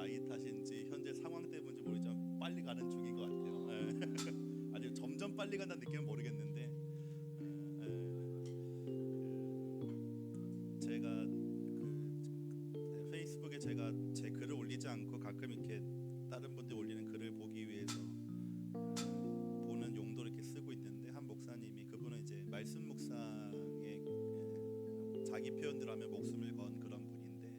나이 탓인지 현재 상황 때문인지 모르지만 빨리 가는 중인 것 같아요. 아주 점점 빨리 간다는 느낌은 모르겠는데 제가 페이스북에 제가 제 글을 올리지 않고 가끔 이렇게 다른 분들 올리는 글을 보기 위해서 보는 용도로 이렇게 쓰고 있는데, 한 목사님이, 그분은 이제 말씀 묵상에 자기 표현대로 하면 목숨을 건 그런 분인데,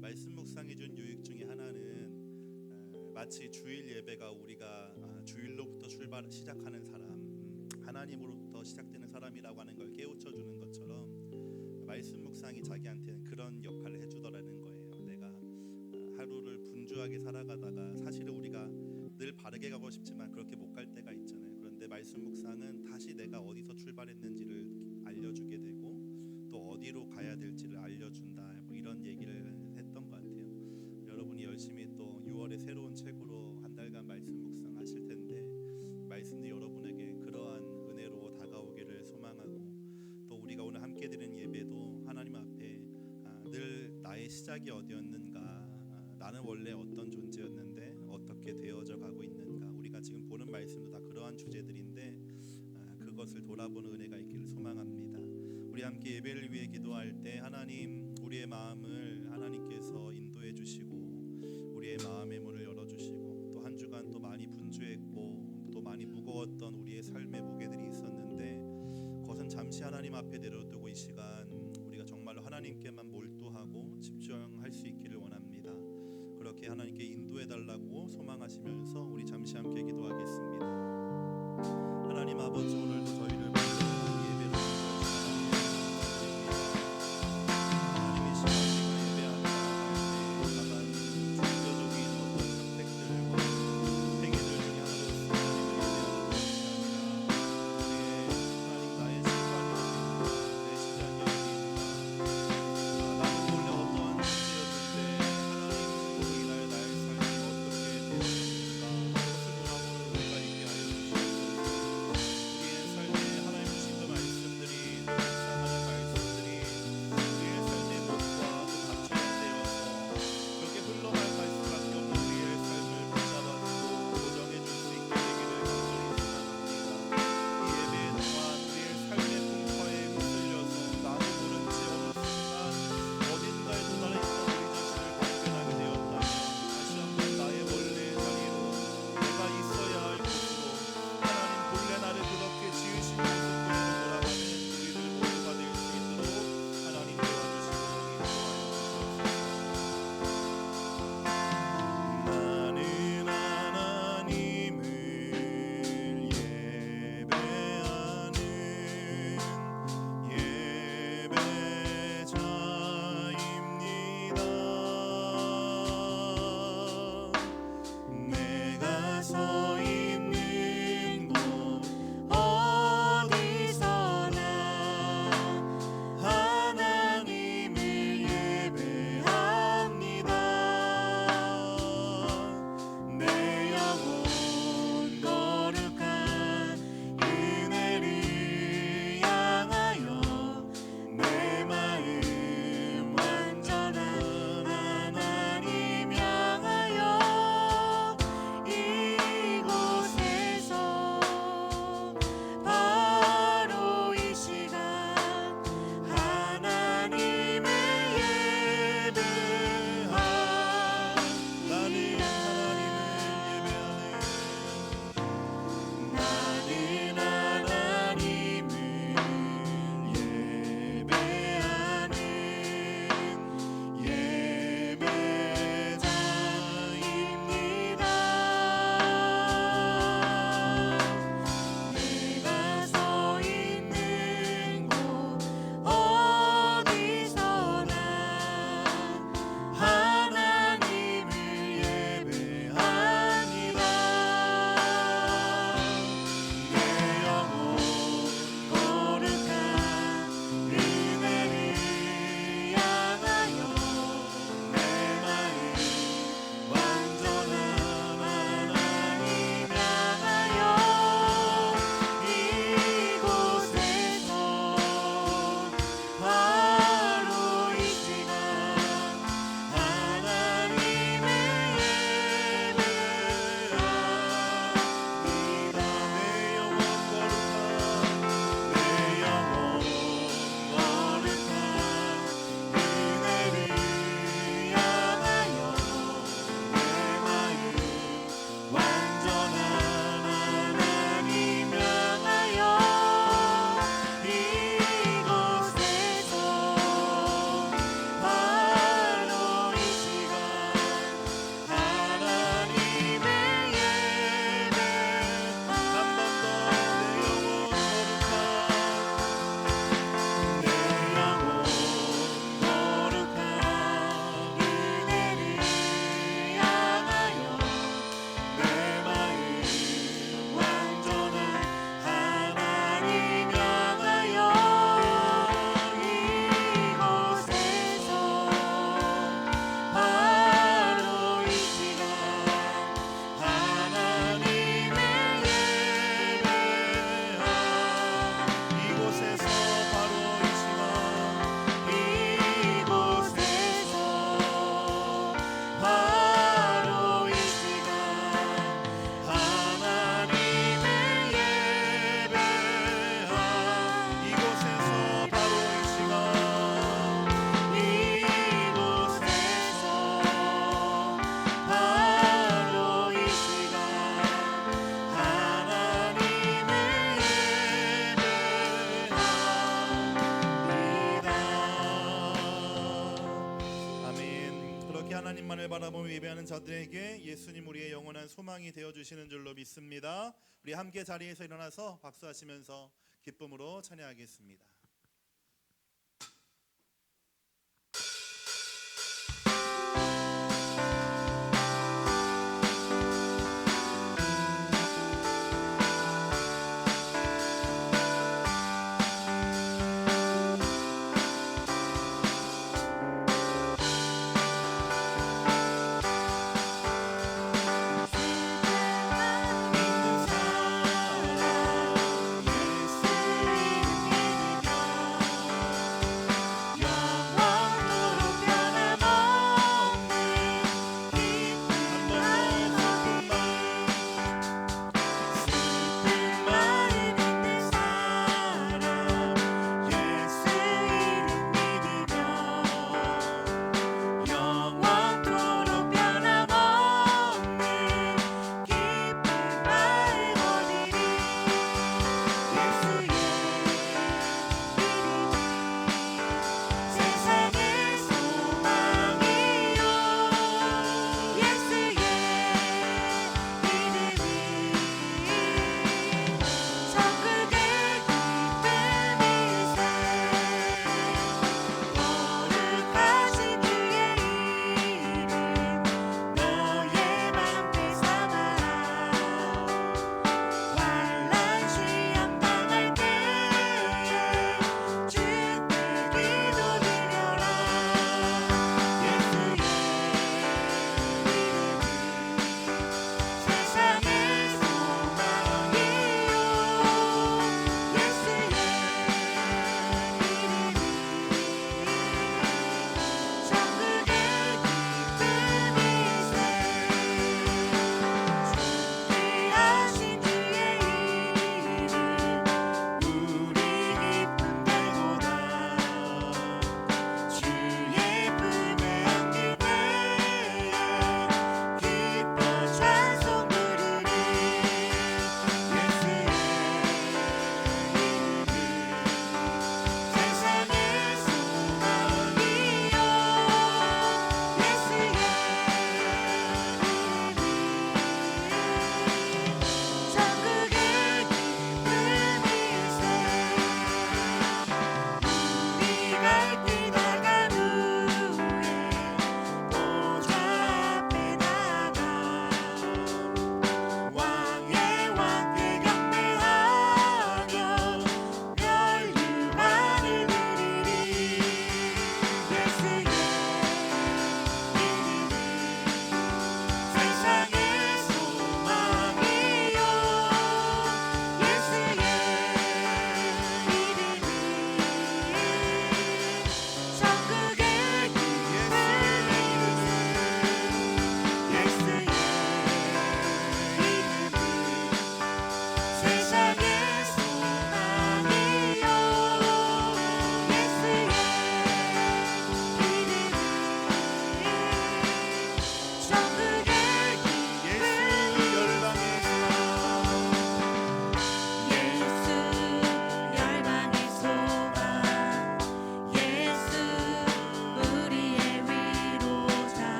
말씀 묵상해 준 유익 중에 하나는 마치 주일 예배가 우리가 주일로부터 시작하는 사람, 하나님으로부터 시작되는 사람이라고 하는 걸 깨우쳐 주는 것처럼 말씀 묵상이 자기한테는 그런 역할을 해주더라는 거예요. 내가 하루를 분주하게 살아가다가 사실은 우리가 늘 바르게 가고 싶지만 그렇게 못 갈 때가 있잖아요. 그런데 말씀 묵상은 다시 내가 어디서 출발했는지를 알려주게 되고 또 어디로 가야 될지를 알려준다, 뭐 이런 얘기를 했던 것 같아요. 여러분이 열심히 또 6월에 새로운 책으로 한 달간 말씀 묵상 하실 텐데, 말씀이 여러분에게 그러한 은혜로 다가오기를 소망하고, 또 우리가 오늘 함께 드리는 예배도 하나님 앞에 늘 나의 시작이 어디였는가, 나는 원래 어떤 존재였는데 어떻게 되어져 가고 있는가, 우리가 지금 보는 말씀도 다 그러한 주제들인데 그것을 돌아보는 은혜가 있기를 소망합니다. 우리 함께 예배를 위해 기도할 때 하나님, 우리의 마음을 하나님께서 인도해 주시고 우리의 마음의 문을 열어주시고, 또 한 주간 또 많이 분주했고 또 많이 무거웠던 우리의 삶의 무게들이 있었는데 그것은 잠시 하나님 앞에 내려두고 이 시간 우리가 정말로 하나님께만 몰두하고 집중할 수 있기를 원합니다. 그렇게 하나님께 인도해 달라고 소망하시면서 우리 잠시 함께 기도하겠습니다. 하나님 아버지, 오늘도 저희를 예배로 하나님 이 시간 우리가 예배하며 나아갈 때 다만 종교적인 어떤 선택들과 행위들 중에 하나로서 하나님을 예배하는 것이 아니라 하나님 나의 신발이 어디인가, 내 신앙이 어디인가, 나는 원래 어떠한 존재였는데 하나님으로 인하여 나의 삶이 어떻게 되었는가, 그것을 돌아보는 은혜가 있게 하여 주시옵소서. 우리의 삶이 하나님만을 바라보며 예배하는 자들에게 예수님 우리의 영원한 소망이 되어 주시는 줄로 믿습니다. 우리 함께 자리에서 일어나서 박수하시면서 기쁨으로 찬양하겠습니다. 믿는 사람 예수 이름 믿으며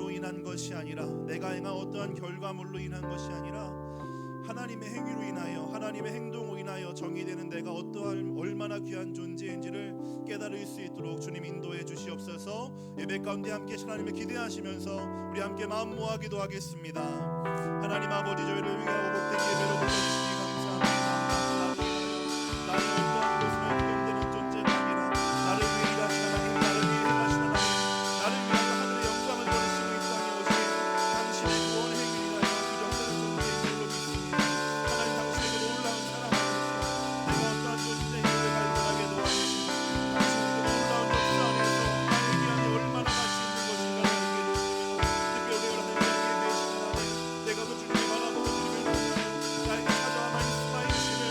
나로 인한 것이 아니라 내가 행한 어떠한 결과물로 인한 것이 아니라 하나님의 행위로 인하여 하나님의 행동으로 인하여 정의되는 내가 어떠한 얼마나 귀한 존재인지를 깨달을 수 있도록 주님 인도해 주시옵소서. 예배 가운데 함께 하나님을 기대하시면서 우리 함께 마음 모아 기도하겠습니다. 하나님 아버지, 저희를 위하여 복된 예배로 불러주시니 감사합니다. 나는 어떠한 것으로 구성되는 존재가 아니라 나를 위해 일하시는 하나님, 나를 위해 행하시는 하나님, 나를 위하여 하늘의 영광을 돌리시고 이 땅에 오신 당신의 구원 행위를 위하여 부정되는 존재인 줄로 믿습니다. 하나님, 당신의 그 놀라운 사랑 안에서 내가 어떠한 존재인지를 발견하게 도와주시고 당신의 그 놀라운 역사 안에서 나의 귀함이 얼마나 가치 있는 것인가를 알게 도와주시고 특별히 하나님 예배하시는 하나님, 내가 그 주님을 바라보고 주님을 만나는 나에게 찾아와 말씀하시는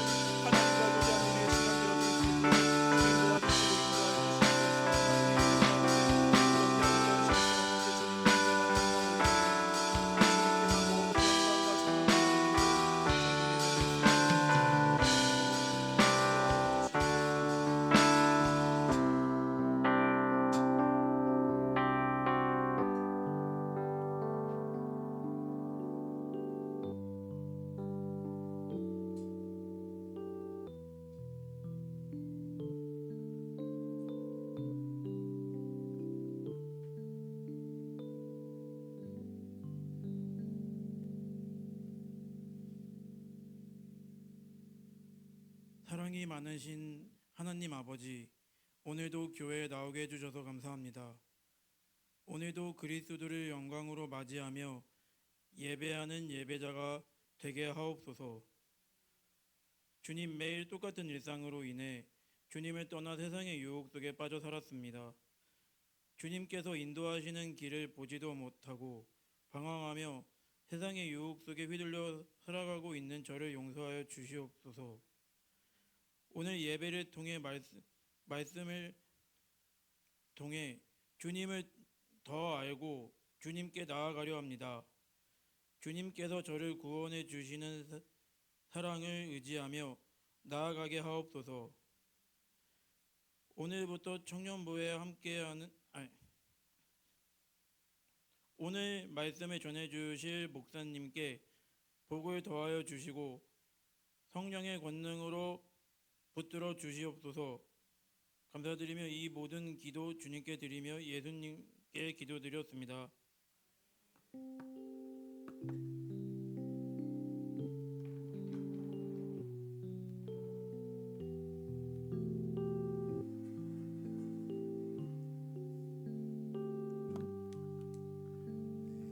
하나님과 교제하는 우리의 시간 되어질 수 있도록 주님 도와주시고 사랑이 많으신 하나님 아버지, 오늘도 교회에 나오게 해주셔서 감사합니다. 오늘도 그리스도를 영광으로 맞이하며 예배하는 예배자가 되게 하옵소서. 주님, 매일 똑같은 일상으로 인해 주님을 떠나 세상의 유혹 속에 빠져 살았습니다. 주님께서 인도하시는 길을 보지도 못하고 방황하며 세상의 유혹 속에 휘둘려 살아가고 있는 저를 용서하여 주시옵소서. 오늘 예배를 통해 말씀을 통해 주님을 더 알고 주님께 나아가려 합니다. 주님께서 저를 구원해 주시는 사랑을 의지하며 나아가게 하옵소서. 오늘부터 청년부에 함께하는 오늘 말씀을 전해 주실 목사님께 복을 더하여 주시고 성령의 권능으로 붙들어 주시옵소서. 감사드리며 이 모든 기도 주님께 드리며 예수님께 기도드렸습니다.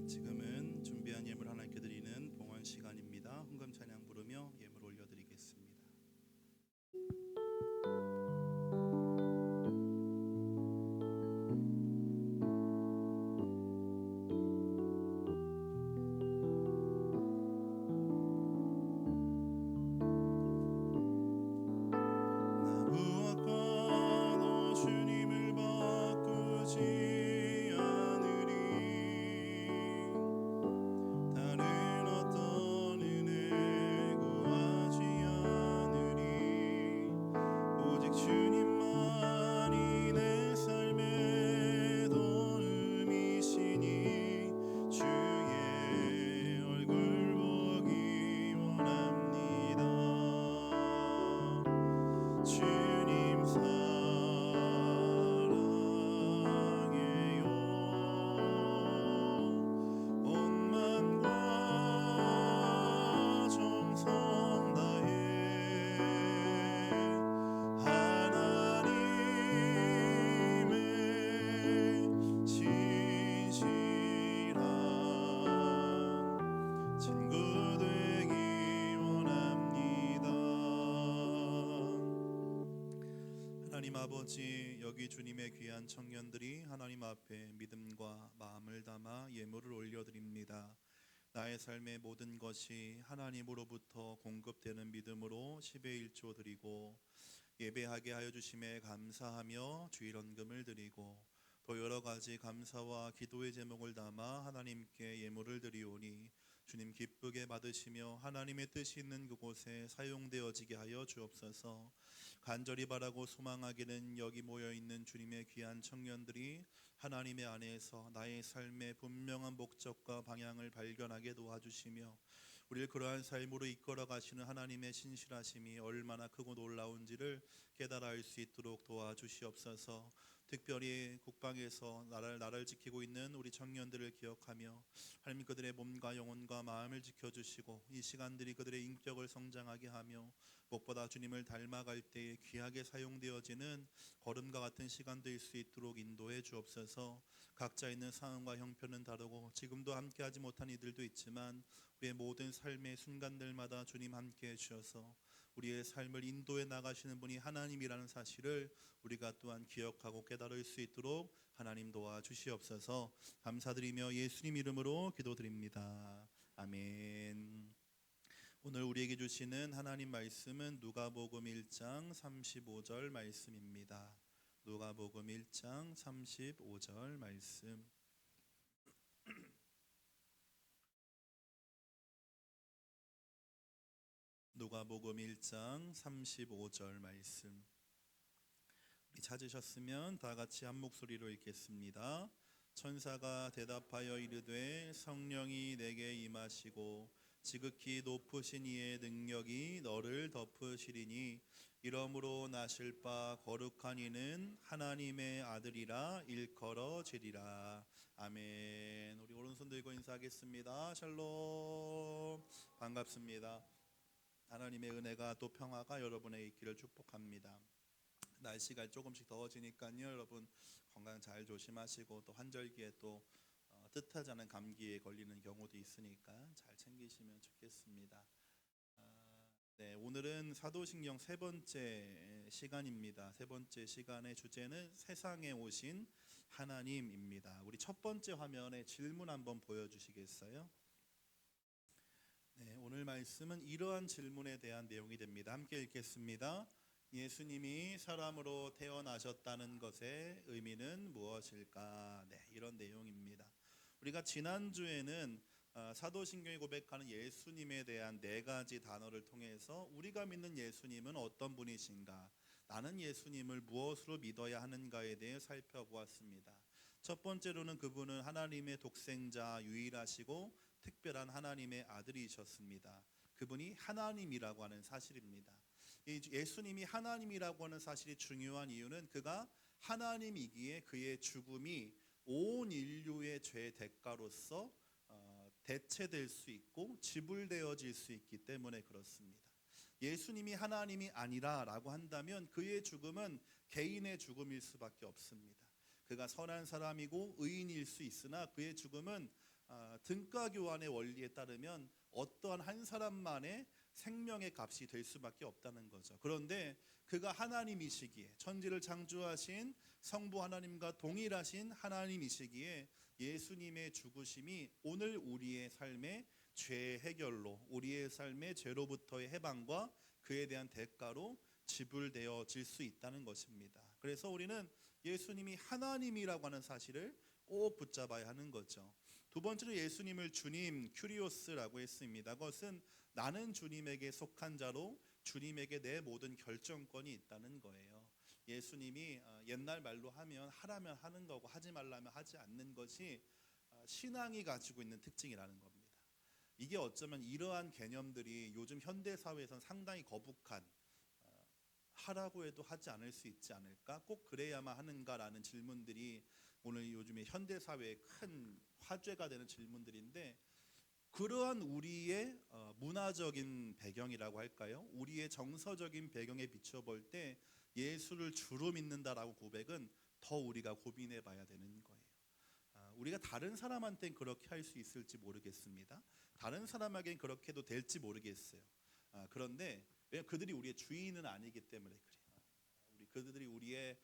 지금은 준비한 예물 하나님께 드리는 봉헌 시간입니다. 헌금 찬양 부르며 예물 올려드리겠습니다. 하나님 아버지, 여기 주님의 귀한 청년들이 하나님 앞에 믿음과 마음을 담아 예물을 올려드립니다. 나의 삶의 모든 것이 하나님으로부터 공급되는 믿음으로 10의 1조 드리고 예배하게 하여 주심에 감사하며 주일헌금을 드리고 또 여러 가지 감사와 기도의 제목을 담아 하나님께 예물을 드리오니 주님 기쁘게 받으시며 하나님의 뜻이 있는 그곳에 사용되어지게 하여 주옵소서. 간절히 바라고 소망하기는 여기 모여있는 주님의 귀한 청년들이 하나님의 안에서 나의 삶의 분명한 목적과 방향을 발견하게 도와주시며 우리를 그러한 삶으로 이끌어 가시는 하나님의 신실하심이 얼마나 크고 놀라운지를 깨달아 알 수 있도록 도와주시옵소서. 특별히 국방에서 나라를 지키고 있는 우리 청년들을 기억하며 하나님 그들의 몸과 영혼과 마음을 지켜주시고 이 시간들이 그들의 인격을 성장하게 하며 무엇보다 주님을 닮아갈 때에 귀하게 사용되어지는 걸음과 같은 시간될 수 있도록 인도해 주옵소서. 각자 있는 상황과 형편은 다르고 지금도 함께하지 못한 이들도 있지만 우리의 모든 삶의 순간들마다 주님 함께해 주셔서 우리의 삶을 인도해 나가시는 분이 하나님이라는 사실을 우리가 또한 기억하고 깨달을 수 있도록 하나님 도와주시옵소서. 감사드리며 예수님 이름으로 기도드립니다. 아멘. 오늘 우리에게 주시는 하나님 말씀은 누가복음 1장 35절 말씀입니다. 누가복음 1장 35절 말씀. 누가복음 1장 35절 말씀. 우리 찾으셨으면 다 같이 한 목소리로 읽겠습니다. 천사가 대답하여 이르되 성령이 내게 임하시고 지극히 높으신 이의 능력이 너를 덮으시리니 이러므로 나실 바 거룩한 이는 하나님의 아들이라 일컬어지리라. 아멘. 우리 오른손 들고 인사하겠습니다. 샬롬. 반갑습니다. 하나님의 은혜가 또 평화가 여러분의 있기를 축복합니다. 날씨가 조금씩 더워지니까요, 여러분 건강 잘 조심하시고 또 환절기에 또 뜻하지 않은 감기에 걸리는 경우도 있으니까 잘 챙기시면 좋겠습니다. 네, 오늘은 사도신경 세 번째 시간입니다. 세 번째 시간의 주제는 세상에 오신 하나님입니다. 우리 첫 번째 화면에 질문 한번 보여주시겠어요? 네, 오늘 말씀은 이러한 질문에 대한 내용이 됩니다. 함께 읽겠습니다. 예수님이 사람으로 태어나셨다는 것의 의미는 무엇일까? 네, 이런 내용입니다. 우리가 지난주에는 사도신경이 고백하는 예수님에 대한 네 가지 단어를 통해서 우리가 믿는 예수님은 어떤 분이신가? 나는 예수님을 무엇으로 믿어야 하는가에 대해 살펴보았습니다. 첫 번째로는 그분은 하나님의 독생자, 유일하시고 특별한 하나님의 아들이셨습니다. 그분이 하나님이라고 하는 사실입니다. 예수님이 하나님이라고 하는 사실이 중요한 이유는 그가 하나님이기에 그의 죽음이 온 인류의 죄 대가로서 대체될 수 있고 지불되어질 수 있기 때문에 그렇습니다. 예수님이 하나님이 아니라라고 한다면 그의 죽음은 개인의 죽음일 수밖에 없습니다. 그가 선한 사람이고 의인일 수 있으나 그의 죽음은 등가 교환의 원리에 따르면 어떠한 한 사람만의 생명의 값이 될 수밖에 없다는 거죠. 그런데 그가 하나님이시기에 천지를 창조하신 성부 하나님과 동일하신 하나님이시기에 예수님의 죽으심이 오늘 우리의 삶의 죄 해결로 우리의 삶의 죄로부터의 해방과 그에 대한 대가로 지불되어질 수 있다는 것입니다. 그래서 우리는 예수님이 하나님이라고 하는 사실을 꼭 붙잡아야 하는 거죠. 두 번째로 예수님을 주님 큐리오스라고 했습니다. 그것은 나는 주님에게 속한 자로 주님에게 내 모든 결정권이 있다는 거예요. 예수님이 옛날 말로 하면 하라면 하는 거고 하지 말라면 하지 않는 것이 신앙이 가지고 있는 특징이라는 겁니다. 이게 어쩌면 이러한 개념들이 요즘 현대 사회에서는 상당히 거북한 하라고 해도 하지 않을 수 있지 않을까? 꼭 그래야만 하는가라는 질문들이 오늘 요즘에 현대 사회의 큰 화제가 되는 질문들인데 그러한 우리의 문화적인 배경이라고 할까요? 우리의 정서적인 배경에 비춰볼 때 예수를 주로 믿는다라고 고백은 더 우리가 고민해 봐야 되는 거예요. 우리가 다른 사람한테는 그렇게 할 수 있을지 모르겠습니다. 다른 사람에게는 그렇게 해도 될지 모르겠어요. 그런데 그들이 우리의 주인은 아니기 때문에 그래요. 그들이 우리의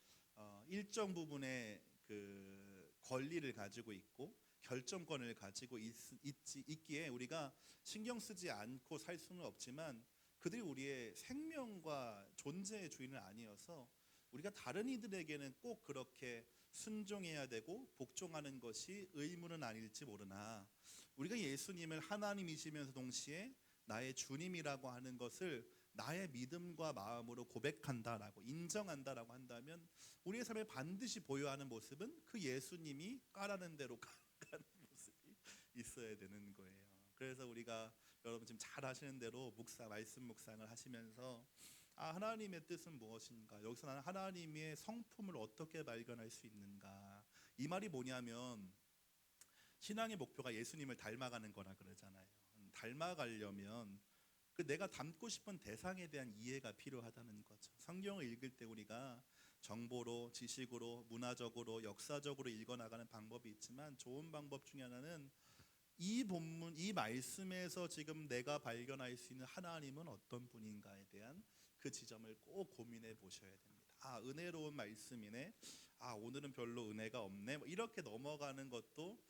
일정 부분의 그 권리를 가지고 있고 결정권을 가지고 있기에 우리가 신경 쓰지 않고 살 수는 없지만 그들이 우리의 생명과 존재의 주인은 아니어서 우리가 다른 이들에게는 꼭 그렇게 순종해야 되고 복종하는 것이 의무는 아닐지 모르나 우리가 예수님을 하나님이시면서 동시에 나의 주님이라고 하는 것을 나의 믿음과 마음으로 고백한다라고 인정한다라고 한다면 우리의 삶에 반드시 보여야 하는 모습은 그 예수님이 까라는 대로 가는 모습이 있어야 되는 거예요. 그래서 우리가 여러분 지금 잘 하시는 대로 말씀 묵상을 하시면서 하나님의 뜻은 무엇인가? 여기서 나는 하나님의 성품을 어떻게 발견할 수 있는가? 이 말이 뭐냐면 신앙의 목표가 예수님을 닮아가는 거라 그러잖아요. 닮아가려면 그 내가 닮고 싶은 대상에 대한 이해가 필요하다는 거죠. 성경을 읽을 때 우리가 정보로, 지식으로, 문화적으로, 역사적으로 읽어나가는 방법이 있지만 좋은 방법 중에 하나는 이 본문, 이 말씀에서 지금 내가 발견할 수 있는 하나님은 어떤 분인가에 대한 그 지점을 꼭 고민해 보셔야 됩니다. 은혜로운 말씀이네. 오늘은 별로 은혜가 없네. 이렇게 넘어가는 것도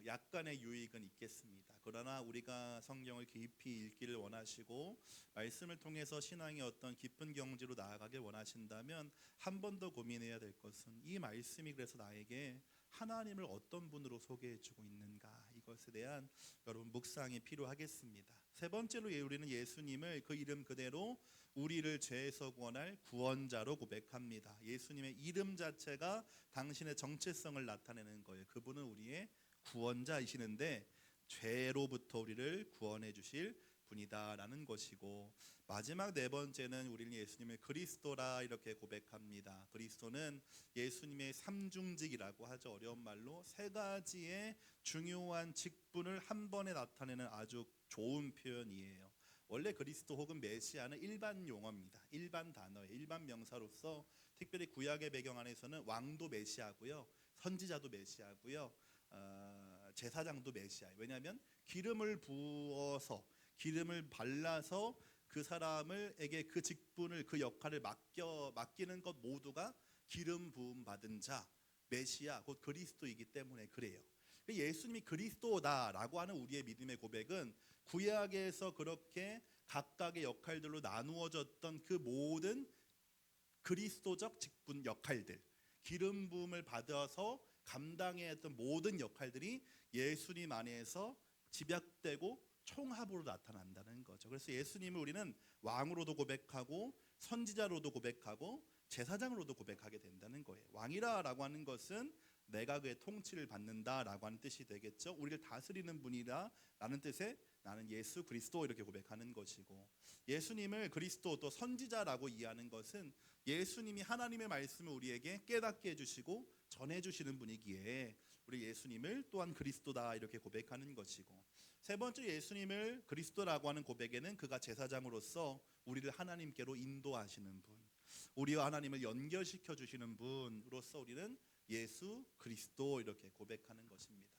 약간의 유익은 있겠습니다. 그러나 우리가 성경을 깊이 읽기를 원하시고 말씀을 통해서 신앙의 어떤 깊은 경지로 나아가길 원하신다면 한 번 더 고민해야 될 것은 이 말씀이 그래서 나에게 하나님을 어떤 분으로 소개해주고 있는가, 이것에 대한 여러분 묵상이 필요하겠습니다. 세 번째로 우리는 예수님을 그 이름 그대로 우리를 죄에서 구원할 구원자로 고백합니다. 예수님의 이름 자체가 당신의 정체성을 나타내는 거예요. 그분은 우리의 구원자이시는데 죄로부터 우리를 구원해 주실 분이다라는 것이고, 마지막 네 번째는 우리는 예수님을 그리스도라 이렇게 고백합니다. 그리스도는 예수님의 삼중직이라고 하죠. 어려운 말로 세 가지의 중요한 직분을 한 번에 나타내는 아주 좋은 표현이에요. 원래 그리스도 혹은 메시아는 일반 용어입니다. 일반 단어예요. 일반 명사로서 특별히 구약의 배경 안에서는 왕도 메시아고요, 선지자도 메시아고요, 제사장도 메시아예요. 왜냐하면 기름을 부어서 기름을 발라서 그 사람에게 그 직분을, 그 역할을 맡기는 것 모두가 기름 부음 받은 자, 메시아 곧 그리스도이기 때문에 그래요. 예수님이 그리스도다라고 하는 우리의 믿음의 고백은 구약에서 그렇게 각각의 역할들로 나누어졌던 그 모든 그리스도적 직분 역할들, 기름 부음을 받아서 감당해야 했던 모든 역할들이 예수님 안에서 집약되고 총합으로 나타난다는 거죠. 그래서 예수님을 우리는 왕으로도 고백하고 선지자로도 고백하고 제사장으로도 고백하게 된다는 거예요. 왕이라고 하는 것은 내가 그의 통치를 받는다라고 하는 뜻이 되겠죠. 우리를 다스리는 분이라는 뜻의 나는 예수 그리스도 이렇게 고백하는 것이고, 예수님을 그리스도 또 선지자라고 이해하는 것은 예수님이 하나님의 말씀을 우리에게 깨닫게 해주시고 전해주시는 분이기에 우리 예수님을 또한 그리스도다 이렇게 고백하는 것이고, 세 번째 예수님을 그리스도라고 하는 고백에는 그가 제사장으로서 우리를 하나님께로 인도하시는 분, 우리와 하나님을 연결시켜 주시는 분으로서 우리는 예수 그리스도 이렇게 고백하는 것입니다.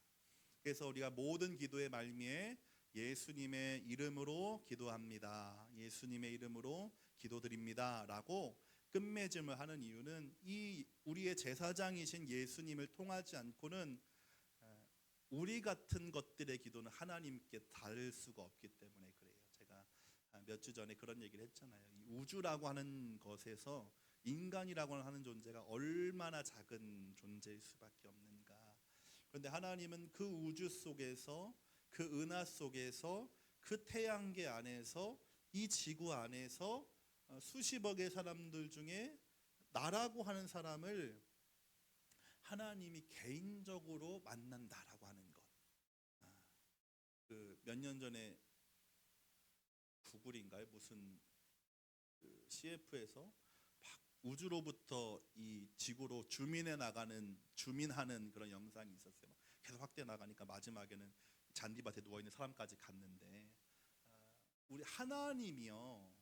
그래서 우리가 모든 기도의 말미에 예수님의 이름으로 기도합니다, 예수님의 이름으로 기도드립니다 라고 끝맺음을 하는 이유는 이 우리의 제사장이신 예수님을 통하지 않고는 우리 같은 것들의 기도는 하나님께 닿을 수가 없기 때문에 그래요. 제가 몇 주 전에 그런 얘기를 했잖아요. 이 우주라고 하는 것에서 인간이라고 하는 존재가 얼마나 작은 존재일 수밖에 없는가. 그런데 하나님은 그 우주 속에서, 그 은하 속에서, 그 태양계 안에서, 이 지구 안에서 수십억의 사람들 중에 나라고 하는 사람을 하나님이 개인적으로 만난다라고 하는 것. 그 몇 년 전에 구글인가요? 무슨 그 CF에서 막 우주로부터 이 지구로 주민하는 그런 영상이 있었어요. 계속 확대 나가니까 마지막에는 잔디밭에 누워 있는 사람까지 갔는데, 우리 하나님이요.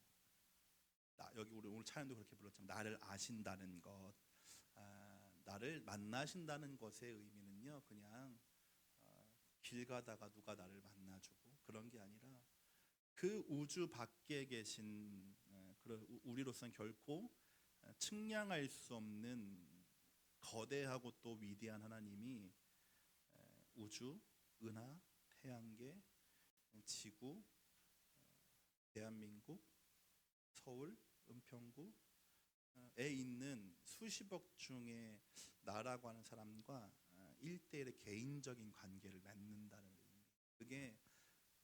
여기 우리 오늘 찬양도 그렇게 불렀지만 나를 아신다는 것, 나를 만나신다는 것의 의미는요, 그냥 길 가다가 누가 나를 만나주고 그런 게 아니라 그 우주 밖에 계신 그런 우리로서는 결코 측량할 수 없는 거대하고 또 위대한 하나님이 우주, 은하, 태양계, 지구, 대한민국, 서울, 은평구에 있는 수십억 중에 나라고 하는 사람과 1대1의 개인적인 관계를 맺는다는 의미. 그게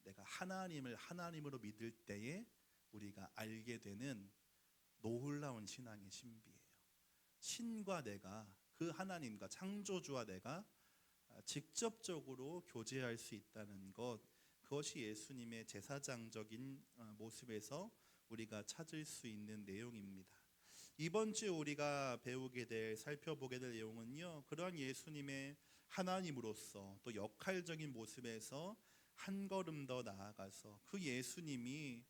내가 하나님을 하나님으로 믿을 때에 우리가 알게 되는 놀라운 신앙의 신비예요. 신과 내가, 그 하나님과 창조주와 내가 직접적으로 교제할 수 있다는 것, 그것이 예수님의 제사장적인 모습에서 우리가 찾을 수 있는 내용입니다. 이번 주에 우리가 배우게 될, 살펴보게 될 내용은요, 그러한 예수님의 하나님으로서 또 역할적인 모습에서 한 걸음 더 나아가서 그 예수님이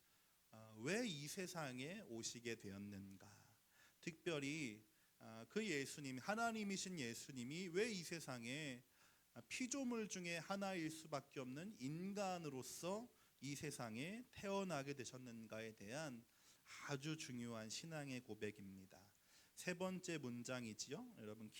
왜 이 세상에 오시게 되었는가, 특별히 그 예수님, 하나님이신 예수님이 왜 이 세상에 피조물 중에 하나일 수밖에 없는 인간으로서 이 세상에 태어나게 되셨는가에 대한 아주 중요한 신앙의 고백입니다. 세 번째 문장이지요. 여러분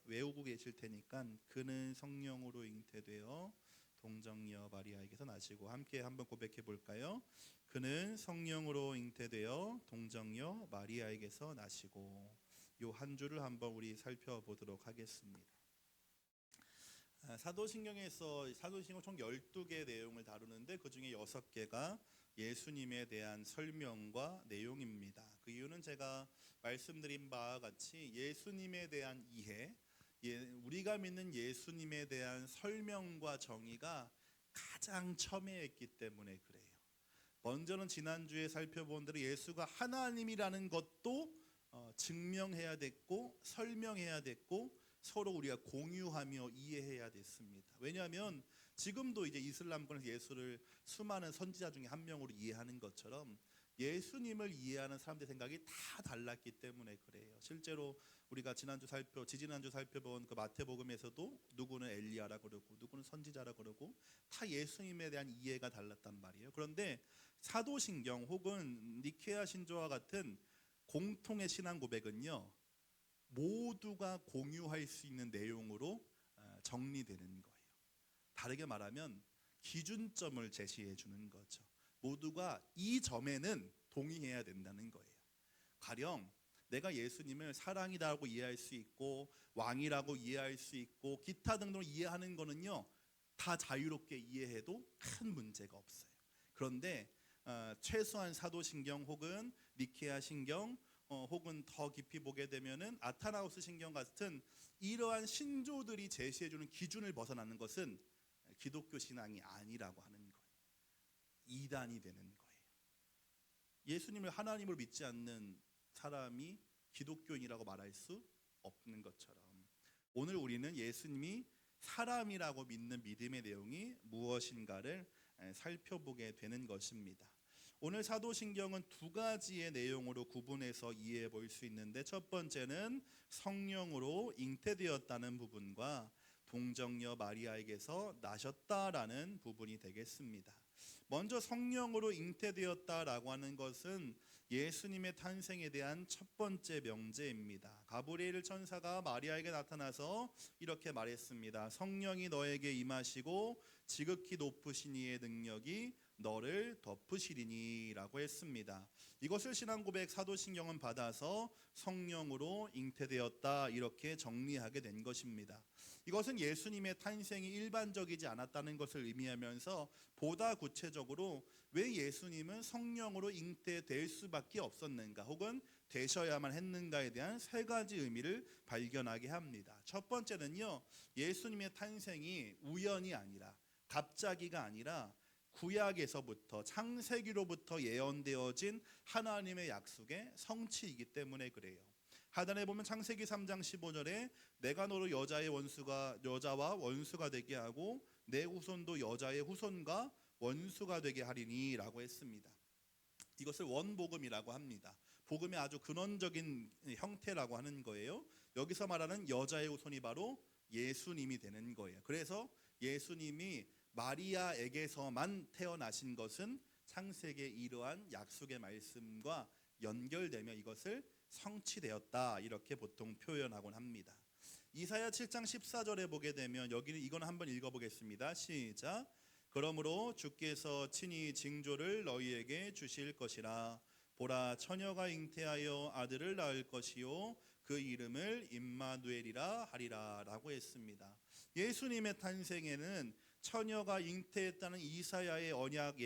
외우고 계실 테니까 그는 성령으로 잉태되어 동정녀 마리아에게서 나시고, 함께 한번 고백해 볼까요? 그는 성령으로 잉태되어 동정녀 마리아에게서 나시고. 요 한 줄을 한번 우리 살펴보도록 하겠습니다. 사도신경에서 사도신경 총 12개 내용을 다루는데 그 중에 6개가 예수님에 대한 설명과 내용입니다. 그 이유는 제가 말씀드린 바와 같이 예수님에 대한 이해, 우리가 믿는 예수님에 대한 설명과 정의가 가장 첨예했기 때문에 그래요. 먼저는 지난주에 살펴본 대로 예수가 하나님이라는 것도 증명해야 됐고 설명해야 됐고 서로 우리가 공유하며 이해해야 됐습니다. 왜냐하면 지금도 이제 이슬람권에서 예수를 수많은 선지자 중에 한 명으로 이해하는 것처럼 예수님을 이해하는 사람들의 생각이 다 달랐기 때문에 그래요. 실제로 우리가 지지난주 살펴본 그 마태복음에서도 누구는 엘리야라 그러고 누구는 선지자라 그러고 다 예수님에 대한 이해가 달랐단 말이에요. 그런데 사도신경 혹은 니케아 신조와 같은 공통의 신앙 고백은요, 모두가 공유할 수 있는 내용으로 정리되는 거예요. 다르게 말하면 기준점을 제시해 주는 거죠. 모두가 이 점에는 동의해야 된다는 거예요. 가령 내가 예수님을 사랑이라고 이해할 수 있고 왕이라고 이해할 수 있고 기타 등등을 이해하는 거는요, 다 자유롭게 이해해도 큰 문제가 없어요. 그런데 최소한 사도신경 혹은 니케아 신경 혹은 더 깊이 보게 되면은 아타나우스 신경 같은 이러한 신조들이 제시해주는 기준을 벗어나는 것은 기독교 신앙이 아니라고 하는 거예요. 이단이 되는 거예요. 예수님을 하나님으로 믿지 않는 사람이 기독교인이라고 말할 수 없는 것처럼 오늘 우리는 예수님이 사람이라고 믿는 믿음의 내용이 무엇인가를 살펴보게 되는 것입니다. 오늘 사도신경은 두 가지의 내용으로 구분해서 이해해 볼 수 있는데, 첫 번째는 성령으로 잉태되었다는 부분과 동정녀 마리아에게서 나셨다라는 부분이 되겠습니다. 먼저 성령으로 잉태되었다라고 하는 것은 예수님의 탄생에 대한 첫 번째 명제입니다. 가브리엘 천사가 마리아에게 나타나서 이렇게 말했습니다. 성령이 너에게 임하시고 지극히 높으신 이의 능력이 너를 덮으시리니 라고 했습니다. 이것을 신앙고백 사도신경은 받아서 성령으로 잉태되었다 이렇게 정리하게 된 것입니다. 이것은 예수님의 탄생이 일반적이지 않았다는 것을 의미하면서 보다 구체적으로 왜 예수님은 성령으로 잉태될 수밖에 없었는가 혹은 되셔야만 했는가에 대한 세 가지 의미를 발견하게 합니다. 첫 번째는요, 예수님의 탄생이 우연이 아니라 갑자기가 아니라 구약에서부터 창세기로부터 예언되어진 하나님의 약속의 성취이기 때문에 그래요. 하단에 보면 창세기 3장 15절에 내가 너로 여자와 원수가 되게 하고 내 후손도 여자의 후손과 원수가 되게 하리니 라고 했습니다. 이것을 원복음이라고 합니다. 복음의 아주 근원적인 형태라고 하는 거예요. 여기서 말하는 여자의 후손이 바로 예수님이 되는 거예요. 그래서 예수님이 마리아에게서만 태어나신 것은 창세기의 이러한 약속의 말씀과 연결되며 이것을 성취되었다 이렇게 보통 표현하곤 합니다. 이사야 7장 14절에 보게 되면 여기는 이건 한번 읽어보겠습니다. 시작. 그러므로 주께서 친히 징조를 너희에게 주실 것이라. 보라, 처녀가 잉태하여 아들을 낳을 것이요 그 이름을 임마누엘이라 하리라 라고 했습니다. 예수님의 탄생에는 처녀가 잉태했다는 이사야의 언약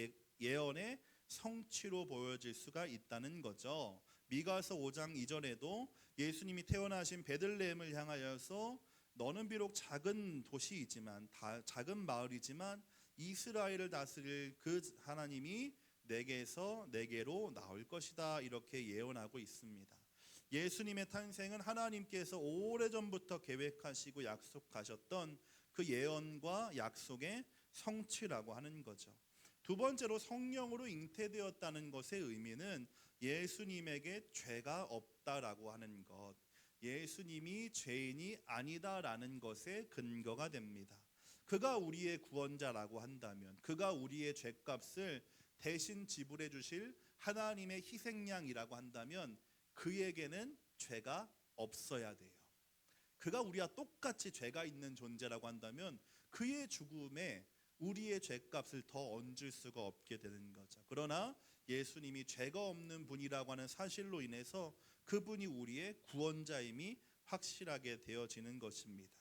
예언의 성취로 보여질 수가 있다는 거죠. 미가서 5장 이전에도 예수님이 태어나신 베들레헴을 향하여서 너는 비록 작은 도시이지만 작은 마을이지만 이스라엘을 다스릴 그 하나님이 내게서 내게로 나올 것이다, 이렇게 예언하고 있습니다. 예수님의 탄생은 하나님께서 오래전부터 계획하시고 약속하셨던 그 예언과 약속의 성취라고 하는 거죠. 두 번째로 성령으로 잉태되었다는 것의 의미는 예수님에게 죄가 없다라고 하는 것, 예수님이 죄인이 아니다라는 것에 근거가 됩니다. 그가 우리의 구원자라고 한다면, 그가 우리의 죄값을 대신 지불해 주실 하나님의 희생양이라고 한다면 그에게는 죄가 없어야 돼요. 그가 우리와 똑같이 죄가 있는 존재라고 한다면 그의 죽음에 우리의 죄값을 더 얹을 수가 없게 되는 거죠. 그러나 예수님이 죄가 없는 분이라고 하는 사실로 인해서 그분이 우리의 구원자임이 확실하게 되어지는 것입니다.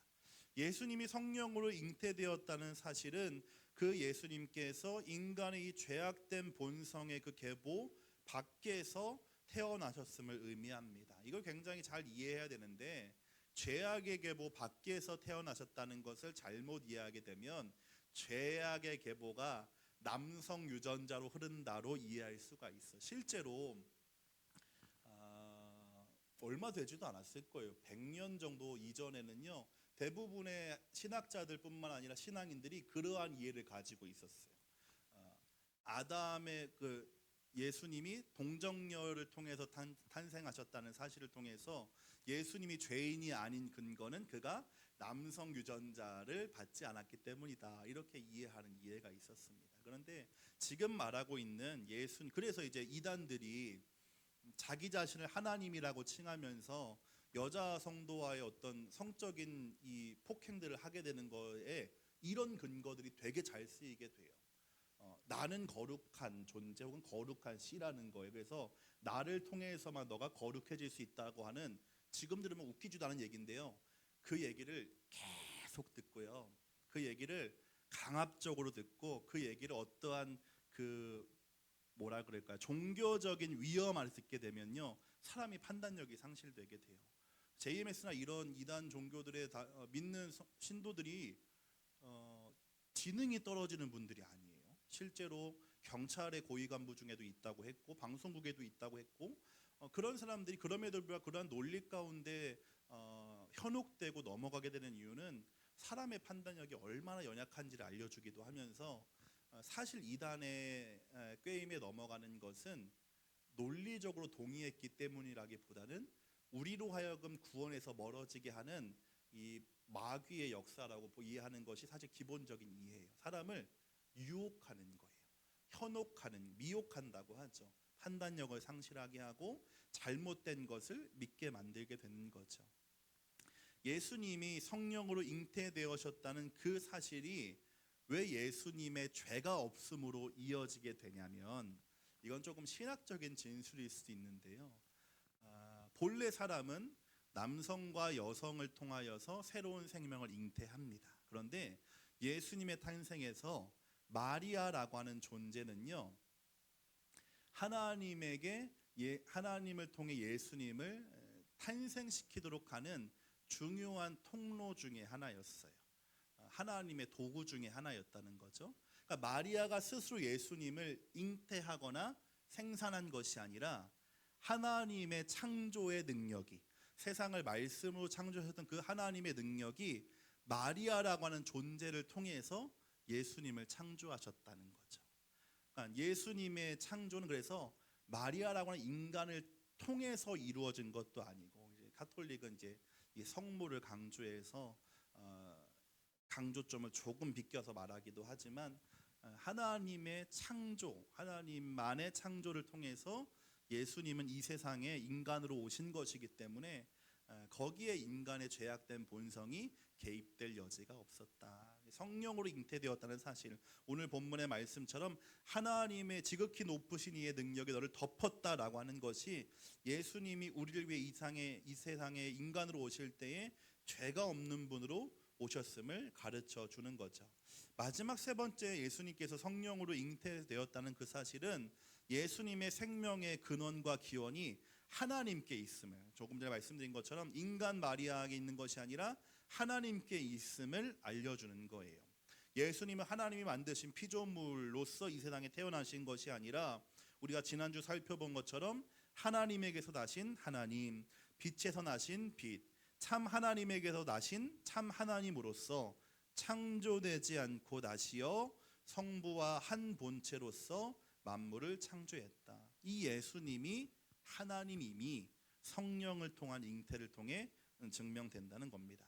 예수님이 성령으로 잉태되었다는 사실은 그 예수님께서 인간의 이 죄악된 본성의 그 계보 밖에서 태어나셨음을 의미합니다. 이걸 굉장히 잘 이해해야 되는데, 죄악의 계보 밖에서 태어나셨다는 것을 잘못 이해하게 되면 죄악의 계보가 남성 유전자로 흐른다로 이해할 수가 있어. 실제로 얼마 되지도 않았을 거예요. 100년 정도 이전에는요, 대부분의 신학자들뿐만 아니라 신앙인들이 그러한 이해를 가지고 있었어요. 아담의 예수님이 동정녀를 통해서 탄생하셨다는 사실을 통해서 예수님이 죄인이 아닌 근거는 그가 남성 유전자를 받지 않았기 때문이다, 이렇게 이해하는 이해가 있었습니다. 그런데 지금 말하고 있는 그래서 이제 이단들이 자기 자신을 하나님이라고 칭하면서 여자 성도와의 어떤 성적인 이 폭행들을 하게 되는 거에 이런 근거들이 되게 잘 쓰이게 돼요. 나는 거룩한 존재 혹은 거룩한 씨라는 거예요. 그래서 나를 통해서만 너가 거룩해질 수 있다고 하는, 지금 들으면 웃기지도 않은 얘기인데요, 그 얘기를 계속 듣고요, 그 얘기를 강압적으로 듣고 그 얘기를 어떠한 뭐라 그럴까요, 종교적인 위험 아래 듣게 되면요, 사람이 판단력이 상실되게 돼요. JMS나 이런 이단 종교들의 믿는 신도들이 지능이 떨어지는 분들이 아니에요. 실제로 경찰의 고위 간부 중에도 있다고 했고 방송국에도 있다고 했고, 그런 사람들이 그럼에도 불구하고 그러한 논리 가운데 현혹되고 넘어가게 되는 이유는 사람의 판단력이 얼마나 연약한지를 알려주기도 하면서, 사실 이단의 꾀임에 넘어가는 것은 논리적으로 동의했기 때문이라기보다는 우리로 하여금 구원에서 멀어지게 하는 이 마귀의 역사라고 이해하는 것이 사실 기본적인 이해예요. 사람을 유혹하는 거예요. 현혹하는, 미혹한다고 하죠. 판단력을 상실하게 하고 잘못된 것을 믿게 만들게 되는 거죠. 예수님이 성령으로 잉태되어셨다는 그 사실이 왜 예수님의 죄가 없음으로 이어지게 되냐면, 이건 조금 신학적인 진술일 수도 있는데요, 본래 사람은 남성과 여성을 통하여서 새로운 생명을 잉태합니다. 그런데 예수님의 탄생에서 마리아라고 하는 존재는요, 하나님을 통해 예수님을 탄생시키도록 하는 중요한 통로 중에 하나였어요. 하나님의 도구 중에 하나였다는 거죠. 그러니까 마리아가 스스로 예수님을 잉태하거나 생산한 것이 아니라 하나님의 창조의 능력이, 세상을 말씀으로 창조하셨던 그 하나님의 능력이 마리아라고 하는 존재를 통해서 예수님을 창조하셨다는 거죠. 그러니까 예수님의 창조는 그래서 마리아라고 하는 인간을 통해서 이루어진 것도 아니고, 이제 가톨릭은 이제 이 성모를 강조해서 강조점을 조금 비껴서 말하기도 하지만, 하나님의 창조, 하나님만의 창조를 통해서 예수님은 이 세상에 인간으로 오신 것이기 때문에 거기에 인간의 죄악된 본성이 개입될 여지가 없었다. 성령으로 잉태되었다는 사실, 오늘 본문의 말씀처럼 하나님의 지극히 높으신 이의 능력이 너를 덮었다라고 하는 것이 예수님이 우리를 위해 이 세상에 인간으로 오실 때에 죄가 없는 분으로 오셨음을 가르쳐 주는 거죠. 마지막 세 번째, 예수님께서 성령으로 잉태되었다는 그 사실은 예수님의 생명의 근원과 기원이 하나님께 있음을, 조금 전에 말씀드린 것처럼 인간 마리아에게 있는 것이 아니라 하나님께 있음을 알려주는 거예요. 예수님은 하나님이 만드신 피조물로서 이 세상에 태어나신 것이 아니라 우리가 지난주 살펴본 것처럼 하나님에게서 나신 하나님, 빛에서 나신 빛, 참 하나님에게서 나신 참 하나님으로서 창조되지 않고 나시어 성부와 한 본체로서 만물을 창조했다. 이 예수님이 하나님임이 성령을 통한 잉태를 통해 증명된다는 겁니다.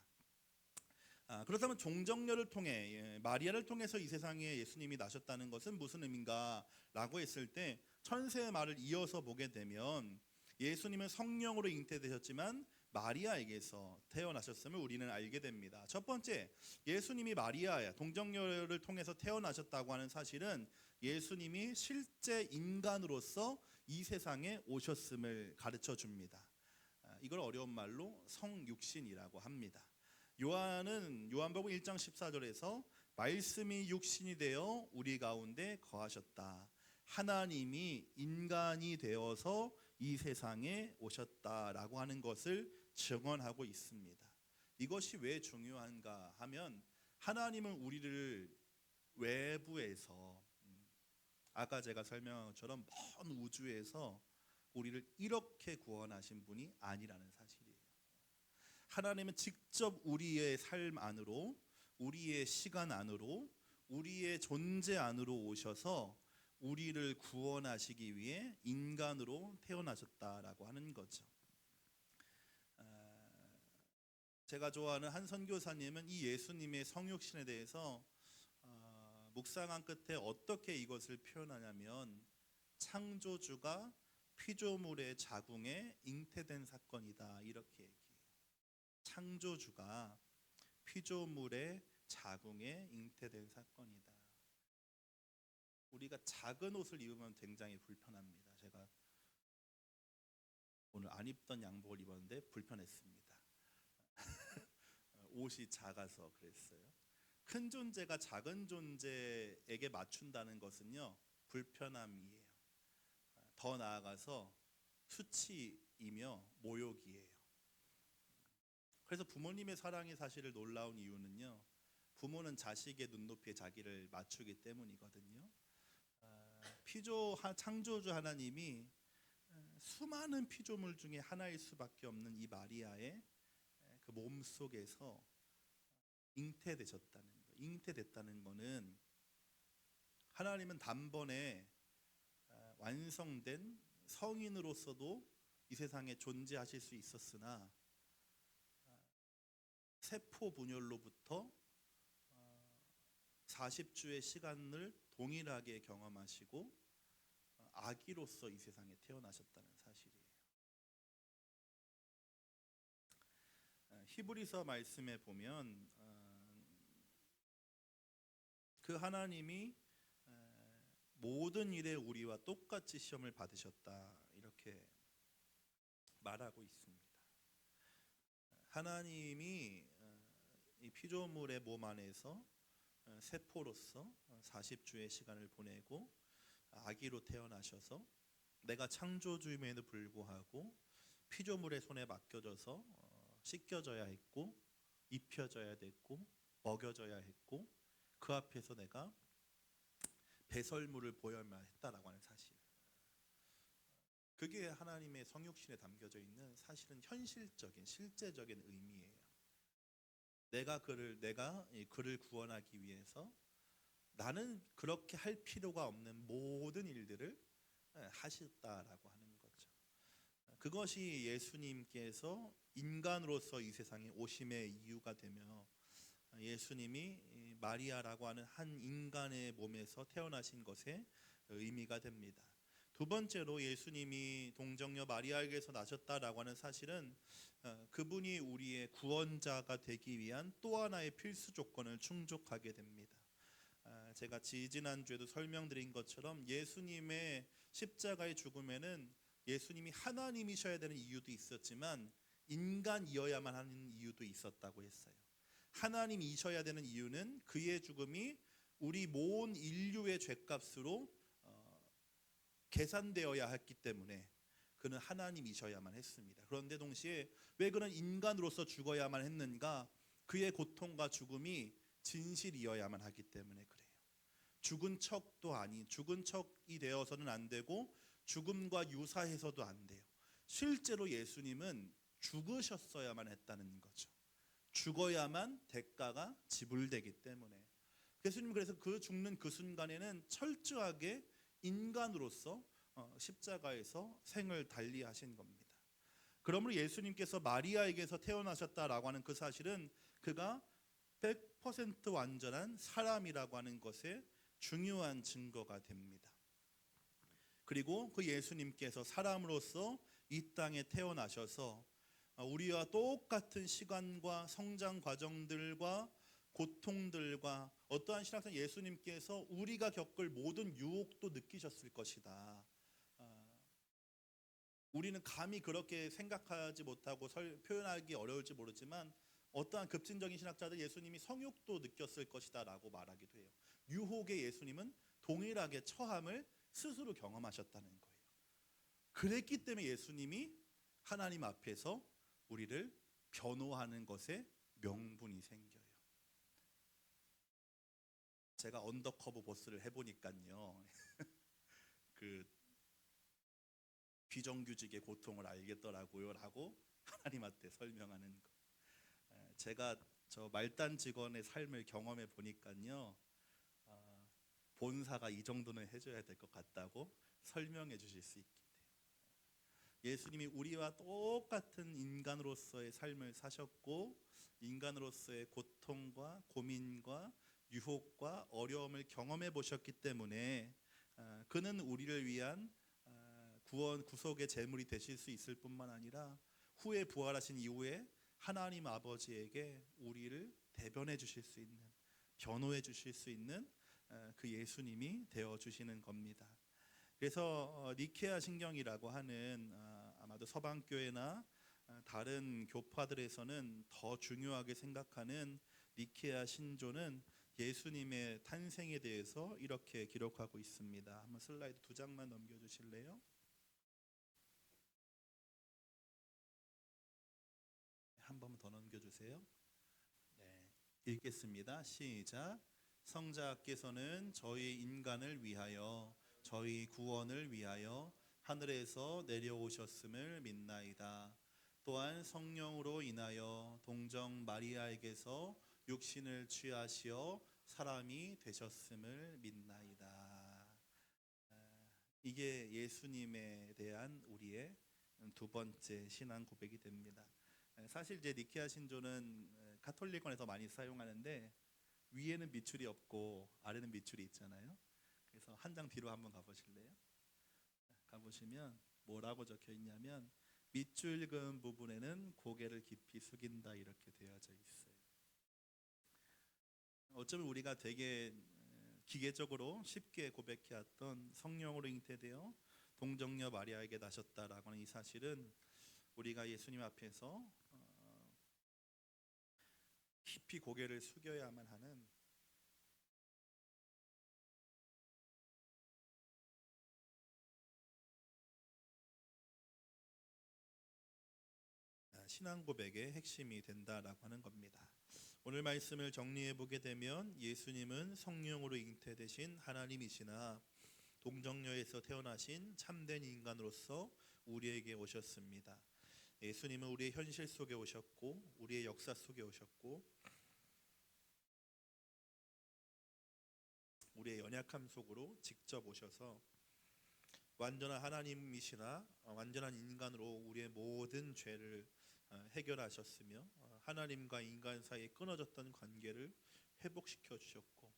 그렇다면 종정녀를 통해, 마리아를 통해서 이 세상에 예수님이 나셨다는 것은 무슨 의미인가 라고 했을 때 천세의 말을 이어서 보게 되면 예수님은 성령으로 잉태되셨지만 마리아에게서 태어나셨음을 우리는 알게 됩니다. 첫 번째, 예수님이 마리아 동정녀를 통해서 태어나셨다고 하는 사실은 예수님이 실제 인간으로서 이 세상에 오셨음을 가르쳐 줍니다. 이걸 어려운 말로 성육신이라고 합니다. 요한은 요한복음 1장 14절에서 말씀이 육신이 되어 우리 가운데 거하셨다. 하나님이 인간이 되어서 이 세상에 오셨다라고 하는 것을 증언하고 있습니다. 이것이 왜 중요한가 하면 하나님은 우리를 외부에서, 아까 제가 설명한 것처럼 먼 우주에서 우리를 이렇게 구원하신 분이 아니라는 사실이에요. 하나님은 직접 우리의 삶 안으로, 우리의 시간 안으로, 우리의 존재 안으로 오셔서 우리를 구원하시기 위해 인간으로 태어나셨다라고 하는 거죠. 제가 좋아하는 한 선교사님은 이 예수님의 성육신에 대해서 묵상한 끝에 어떻게 이것을 표현하냐면 창조주가 피조물의 자궁에 잉태된 사건이다, 이렇게 얘기해요. 창조주가 피조물의 자궁에 잉태된 사건이다. 우리가 작은 옷을 입으면 굉장히 불편합니다. 제가 오늘 안 입던 양복을 입었는데 불편했습니다. 옷이 작아서 그랬어요. 큰 존재가 작은 존재에게 맞춘다는 것은요, 불편함이에요. 더 나아가서 수치이며 모욕이에요. 그래서 부모님의 사랑이 사실 놀라운 이유는요, 부모는 자식의 눈높이에 자기를 맞추기 때문이거든요. 창조주 하나님이 수많은 피조물 중에 하나일 수밖에 없는 이 마리아의 그 몸 속에서 잉태됐다는 것은 하나님은 단번에 완성된 성인으로서도 이 세상에 존재하실 수 있었으나 세포 분열로부터 40주의 시간을 동일하게 경험하시고 아기로서 이 세상에 태어나셨다는 사실이에요. 히브리서 말씀에 보면 그 하나님이 모든 일에 우리와 똑같이 시험을 받으셨다, 이렇게 말하고 있습니다. 하나님이 이 피조물의 몸 안에서 세포로서 40주의 시간을 보내고 아기로 태어나셔서 내가 창조주임에도 불구하고 피조물의 손에 맡겨져서 씻겨져야 했고 입혀져야 됐고 먹여져야 했고 그 앞에서 내가 배설물을 보여야만 했다라고 하는 사실, 그게 하나님의 성육신에 담겨져 있는 사실은 현실적인 실제적인 의미예요. 내가 그를 구원하기 위해서 나는 그렇게 할 필요가 없는 모든 일들을 하셨다라고 하는 거죠. 그것이 예수님께서 인간으로서 이 세상에 오심의 이유가 되며 예수님이 마리아라고 하는 한 인간의 몸에서 태어나신 것의 의미가 됩니다. 두 번째로 예수님이 동정녀 마리아에게서 나셨다라고 하는 사실은 그분이 우리의 구원자가 되기 위한 또 하나의 필수 조건을 충족하게 됩니다. 제가 지난주에도 설명드린 것처럼 예수님의 십자가의 죽음에는 예수님이 하나님이셔야 되는 이유도 있었지만 인간이어야만 하는 이유도 있었다고 했어요. 하나님이셔야 되는 이유는 그의 죽음이 우리 모든 인류의 죄값으로 계산되어야 했기 때문에 그는 하나님이셔야만 했습니다. 그런데 동시에 왜 그는 인간으로서 죽어야만 했는가? 그의 고통과 죽음이 진실이어야만 하기 때문에 그래요. 죽은 척이 되어서는 안 되고 죽음과 유사해서도 안 돼요. 실제로 예수님은 죽으셨어야만 했다는 거죠. 죽어야만 대가가 지불되기 때문에. 예수님 그래서 그 죽는 그 순간에는 철저하게 인간으로서 십자가에서 생을 달리하신 겁니다. 그러므로 예수님께서 마리아에게서 태어나셨다라고 하는 그 사실은 그가 100% 완전한 사람이라고 하는 것에 중요한 증거가 됩니다. 그리고 그 예수님께서 사람으로서 이 땅에 태어나셔서 우리와 똑같은 시간과 성장 과정들과 고통들과 어떠한 신학생 예수님께서 우리가 겪을 모든 유혹도 느끼셨을 것이다. 우리는 감히 그렇게 생각하지 못하고 표현하기 어려울지 모르지만 어떠한 급진적인 신학자들 예수님이 성욕도 느꼈을 것이다 라고 말하기도 해요. 유혹에 예수님은 동일하게 처함을 스스로 경험하셨다는 거예요. 그랬기 때문에 예수님이 하나님 앞에서 우리를 변호하는 것에 명분이 생겨요. 제가 언더커버 보스를 해보니까요. 그 비정규직의 고통을 알겠더라고요 라고 하나님한테 설명하는 거. 제가 저 말단 직원의 삶을 경험해 보니까요. 본사가 이 정도는 해줘야 될 것 같다고 설명해 주실 수 있게 돼요. 예수님이 우리와 똑같은 인간으로서의 삶을 사셨고 인간으로서의 고통과 고민과 유혹과 어려움을 경험해 보셨기 때문에 그는 우리를 위한 구원 구속의 제물이 되실 수 있을 뿐만 아니라 후에 부활하신 이후에 하나님 아버지에게 우리를 대변해 주실 수 있는 변호해 주실 수 있는 그 예수님이 되어 주시는 겁니다. 그래서 니케아 신경이라고 하는 아마도 서방 교회나 다른 교파들에서는 더 중요하게 생각하는 니케아 신조는 예수님의 탄생에 대해서 이렇게 기록하고 있습니다. 한번 슬라이드 2장만 넘겨 주실래요? 한 번 더 넘겨 주세요. 네. 읽겠습니다. 시작. 성자께서는 저희 인간을 위하여 저희 구원을 위하여 하늘에서 내려오셨음을 믿나이다. 또한 성령으로 인하여 동정 마리아에게서 육신을 취하시어 사람이 되셨음을 믿나이다. 이게 예수님에 대한 우리의 두 번째 신앙 고백이 됩니다. 사실 이제 니케아 신조는 가톨릭원에서 많이 사용하는데 위에는 밑줄이 없고 아래는 밑줄이 있잖아요. 그래서 한 장 뒤로 한번 가보실래요? 가보시면 뭐라고 적혀 있냐면 밑줄 그은 부분에는 고개를 깊이 숙인다 이렇게 되어져 있어요. 어쩌면 우리가 되게 기계적으로 쉽게 고백해왔던 성령으로 잉태되어 동정녀 마리아에게 나셨다라고 하는 이 사실은 우리가 예수님 앞에서 깊이 고개를 숙여야만 하는 신앙 고백의 핵심이 된다라고 하는 겁니다. 오늘 말씀을 정리해 보게 되면 예수님은 성령으로 잉태되신 하나님이시나 동정녀에서 태어나신 참된 인간으로서 우리에게 오셨습니다. 예수님은 우리의 현실 속에 오셨고 우리의 역사 속에 오셨고 우리의 연약함 속으로 직접 오셔서 완전한 하나님이시나 완전한 인간으로 우리의 모든 죄를 해결하셨으며 하나님과 인간 사이에 끊어졌던 관계를 회복시켜 주셨고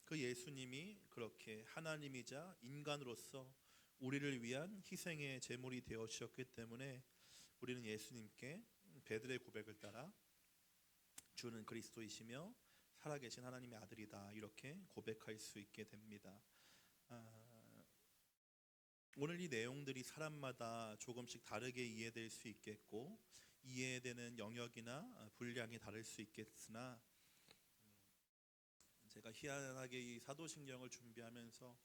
그 예수님이 그렇게 하나님이자 인간으로서 우리를 위한 희생의 제물이 되어 주셨기 때문에 우리는 예수님께 베드로의 고백을 따라 주는 그리스도이시며 살아계신 하나님의 아들이다 이렇게 고백할 수 있게 됩니다. 오늘 이 내용들이 사람마다 조금씩 다르게 이해될 수 있겠고 이해되는 영역이나 분량이 다를 수 있겠으나 희한하게 이 사도신경을 준비하면서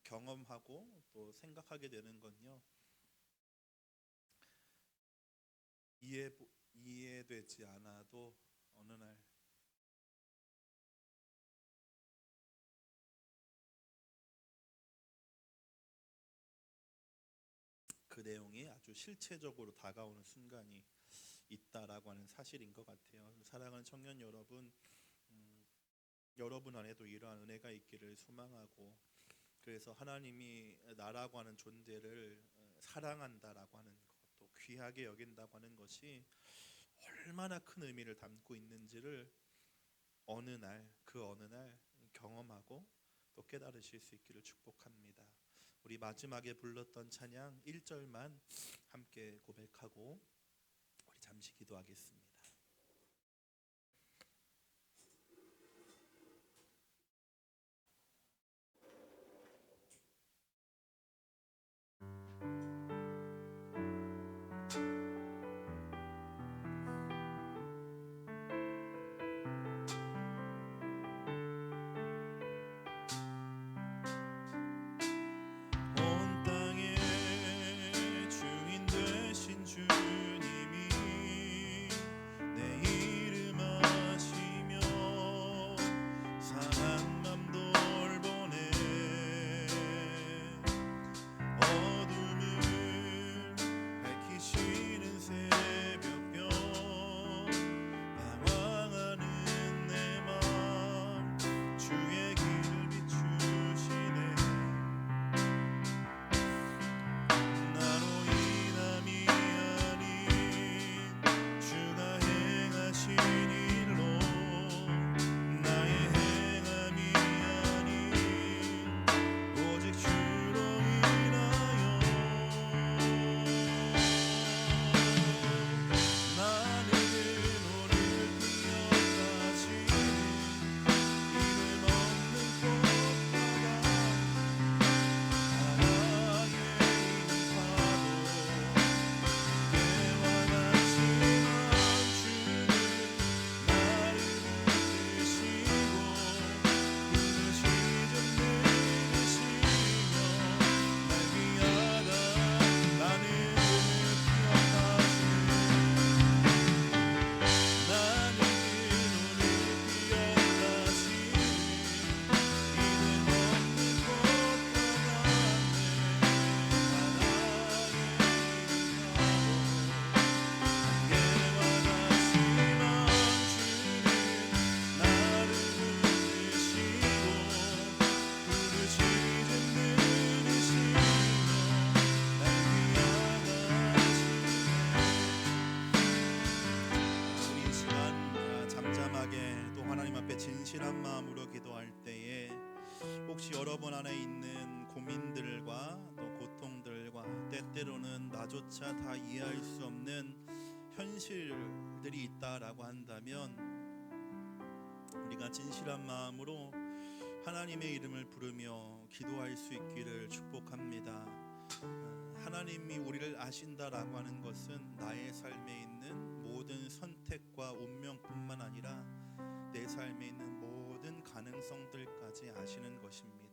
경험하고 또 생각하게 되는 건요, 이해되지 않아도 어느 날 그 내용이 아주 실체적으로 다가오는 순간이 있다라고 하는 사실인 것 같아요. 사랑하는 청년 여러분, 여러분 안에도 이러한 은혜가 있기를 소망하고, 그래서 하나님이 나라고 하는 존재를 사랑한다라고 하는 것, 또 귀하게 여긴다고 하는 것이 얼마나 큰 의미를 담고 있는지를 어느 날 경험하고 또 깨달으실 수 있기를 축복합니다. 우리 마지막에 불렀던 찬양 1절만 함께 고백하고 우리 잠시 기도하겠습니다. 온 땅의 주인 되신 주님이 내 이름 아시며 상한 맘 돌보네. 어둠을 밝히시는 새벽별 방황하는 내 맘 주의 길을 비추시네. 나로 인함이 아닌 주가 행하신 일로, 나의 행함이 아닌 오직 주로 인하여 나는 너를 기억하시는 이름 없는 꽃과 바다의 있는 파도, 때와 같지만 주는 나를 붙드시고 부르시죠 내리시며 날 위하다 나는 오늘 기억하시는 나는 오늘 기억하시는 이름 없는 꽃과 우리 이 시간 잠잠하게 또 하나님 앞에 진실한 마음으로 기도할 때에 혹시 여러분 안에 있는 고민들과 또 고통들과 때때로는 나조차 다 이해할 수 없는 현실들이 있다라고 한다면, 우리가 진실한 마음으로 하나님의 이름을 부르며 기도할 수 있기를 축복합니다. 하나님이 우리를 아신다라고 하는 것은 나의 삶에 있는 모든 선택과 운명뿐만 아니라 내 삶에 있는 모든 가능성들까지 아시는 것입니다.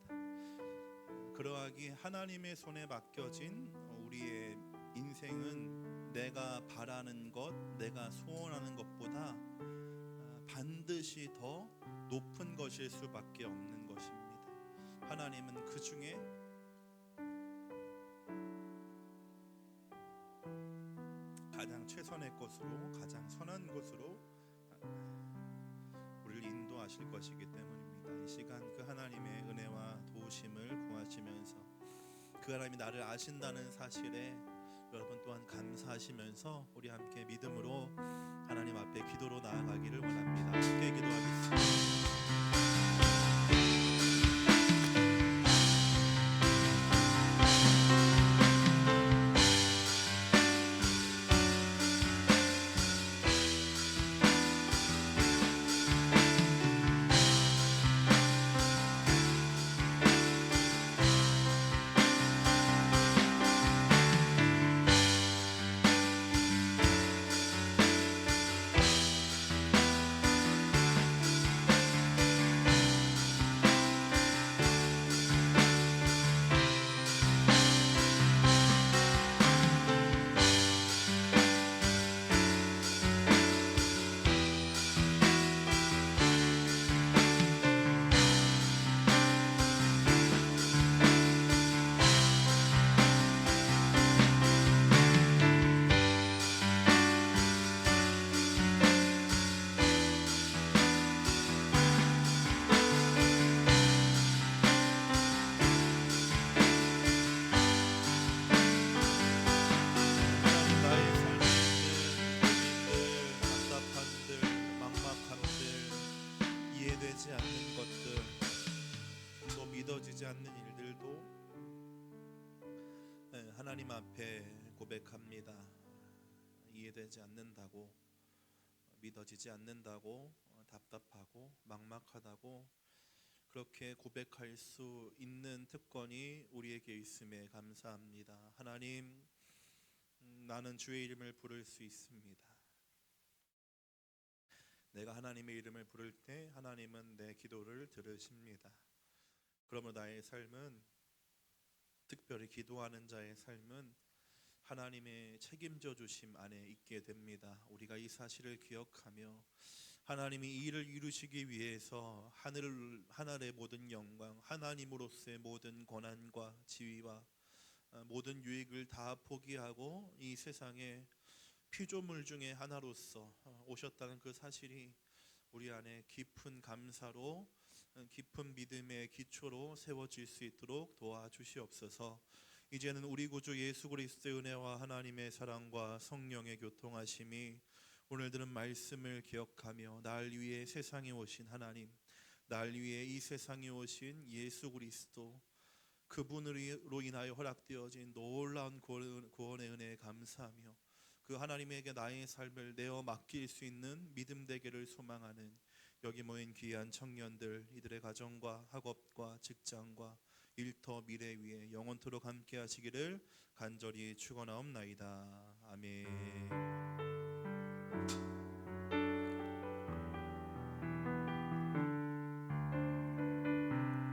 그러하기에 하나님의 손에 맡겨진 우리의 인생은 내가 바라는 것, 내가 소원하는 것보다 반드시 더 높은 것일 수밖에 없는 것입니다. 하나님은 그 중에 가장 최선의 것으로, 가장 선한 것으로 우리를 인도하실 것이기 때문입니다. 이 시간 그 하나님의 은혜와 도우심을 구하시면서 그 하나님이 나를 아신다는 사실에 여러분 또한 감사하시면서 우리 함께 믿음으로 하나님 앞에 기도로 나아가기를 원합니다. 함께 기도하겠습니다. 하나님 앞에 고백합니다. 이해되지 않는다고, 믿어지지 않는다고, 답답하고 막막하다고 그렇게 고백할 수 있는 특권이 우리에게 있음에 감사합니다. 하나님, 나는 주의 이름을 부를 수 있습니다. 내가 하나님의 이름을 부를 때 하나님은 내 기도를 들으십니다. 그러므로 나의 삶은, 특별히 기도하는 자의 삶은 하나님의 책임져 주심 안에 있게 됩니다. 우리가 이 사실을 기억하며 하나님이 이 일을 이루시기 위해서 하늘의 모든 영광, 하나님으로서의 모든 권한과 지위와 모든 유익을 다 포기하고 이 세상에 피조물 중에 하나로서 오셨다는 그 사실이 우리 안에 깊은 감사로, 깊은 믿음의 기초로 세워질 수 있도록 도와주시옵소서. 이제는 우리 구주 예수 그리스도의 은혜와 하나님의 사랑과 성령의 교통하심이 오늘 들은 말씀을 기억하며 날 위해 세상에 오신 하나님, 날 위해 이 세상에 오신 예수 그리스도, 그분으로 인하여 허락되어진 놀라운 구원의 은혜에 감사하며 그 하나님에게 나의 삶을 내어 맡길 수 있는 믿음 되기를 소망하는 여기 모인 귀한 청년들, 이들의 가정과 학업과 직장과 일터 미래 위에 영원토록 함께 하시기를 간절히 축원하옵나이다. 아멘.